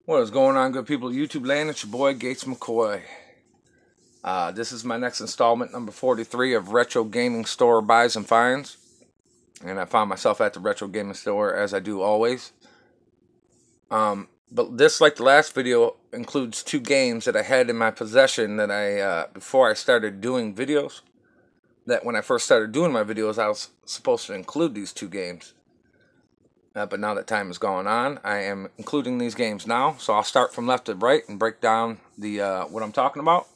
What is going on, good people of YouTube land? It's your boy Gates McCoy. This is my next installment, number 43 of Retro Gaming Store Buys and Finds. And I found myself at the Retro Gaming Store, as I do always. But this, like the last video, includes two games that I had in my possession that before I started doing videos. That when I first started doing my videos, I was supposed to include these two games. But now that time has gone on, I am including these games now. So I'll start from left to right and break down the what I'm talking about.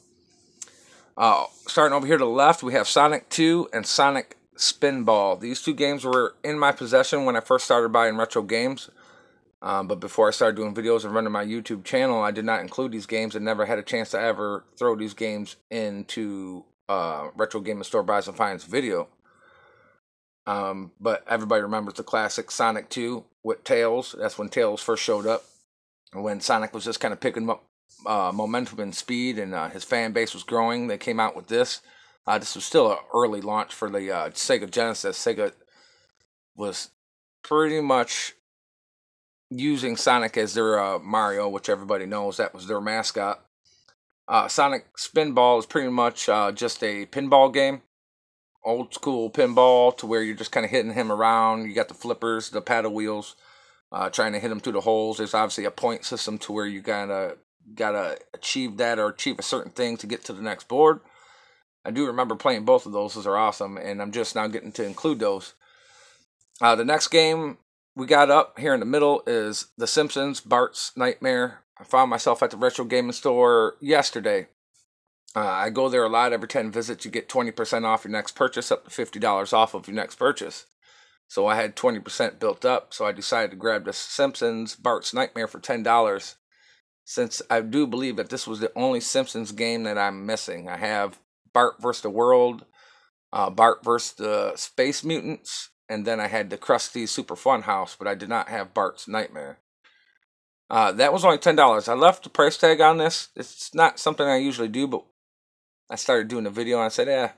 Starting over here to the left, we have Sonic 2 and Sonic Spinball. These two games were in my possession when I first started buying retro games. But before I started doing videos and running my YouTube channel, I did not include these games and never had a chance to ever throw these games into Retro Gaming Store Buys and Finds video. But everybody remembers the classic Sonic 2 with Tails. That's when Tails first showed up. When Sonic was just kind of picking up momentum and speed, and his fan base was growing. They came out with this. This was still an early launch for the Sega Genesis. Sega was pretty much using Sonic as their Mario, which everybody knows that was their mascot. Sonic Spinball is pretty much just a pinball game. Old school pinball, to where you're just kind of hitting him around. You got the flippers, the paddle wheels, trying to hit him through the holes. There's obviously a point system to where you gotta achieve that or achieve a certain thing to get to the next board. I do remember playing both of those. Those are awesome, and I'm just now getting to include those. The next game we got up here in the middle is The Simpsons, Bart's Nightmare. I found myself at the Retro Gaming Store yesterday. I go there a lot. Every 10 visits, you get 20% off your next purchase, up to $50 off of your next purchase. So I had 20% built up, so I decided to grab The Simpsons, Bart's Nightmare for $10. Since I do believe that this was the only Simpsons game that I'm missing. I have Bart vs. the World, Bart vs. the Space Mutants, and then I had the Krusty Super Fun House, but I did not have Bart's Nightmare. That was only $10. I left the price tag on this. It's not something I usually do, but I started doing a video and I said,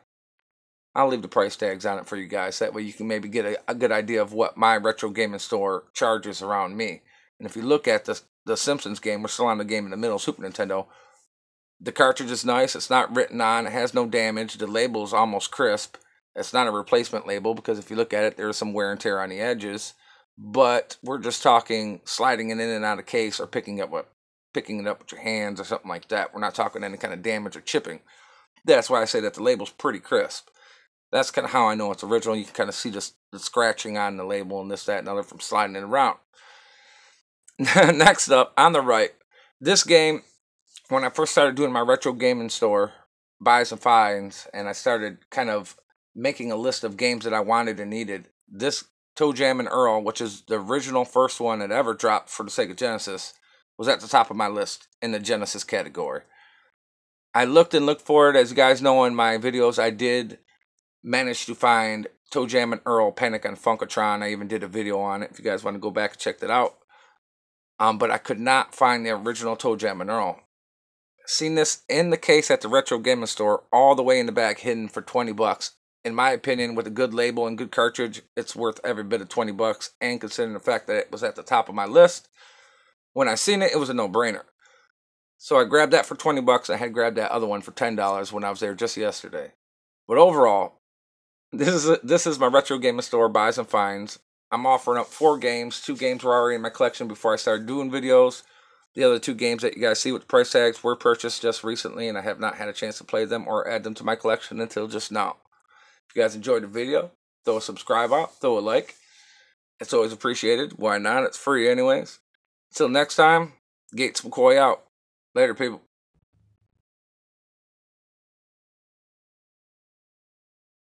I'll leave the price tags on it for you guys. That way you can maybe get a good idea of what my Retro Gaming Store charges around me. And if you look at the Simpsons game, we're still on the game in the middle, Super Nintendo. The cartridge is nice. It's not written on. It has no damage. The label is almost crisp. It's not a replacement label because if you look at it, there's some wear and tear on the edges. But we're just talking sliding it in and out of case or picking it up with your hands or something like that. We're not talking any kind of damage or chipping. That's why I say that the label's pretty crisp. That's kind of how I know it's original. You can kind of see the scratching on the label and this, that, and other from sliding it around. Next up, on the right, this game, when I first started doing my Retro Gaming Store Buys and Finds, and I started kind of making a list of games that I wanted and needed, this Toe Jam and Earl, which is the original first one that ever dropped for the Sega Genesis, was at the top of my list in the Genesis category. I looked for it. As you guys know in my videos, I did manage to find Toe Jam and Earl Panic on Funkatron. I even did a video on it if you guys want to go back and check that out. But I could not find the original Toe Jam and Earl. Seen this in the case at the Retro Gaming Store, all the way in the back, hidden for 20 bucks. In my opinion, with a good label and good cartridge, it's worth every bit of 20 bucks. And considering the fact that it was at the top of my list, when I seen it, it was a no-brainer. So I grabbed that for 20 bucks. I had grabbed that other one for $10 when I was there just yesterday. But overall, this is my Retro Gaming Store Buys and Finds. I'm offering up 4 games. 2 games were already in my collection before I started doing videos. The other 2 games that you guys see with the price tags were purchased just recently, and I have not had a chance to play them or add them to my collection until just now. If you guys enjoyed the video, throw a subscribe out, throw a like. It's always appreciated. Why not? It's free anyways. Until next time, Gates McCoy out. Later, people.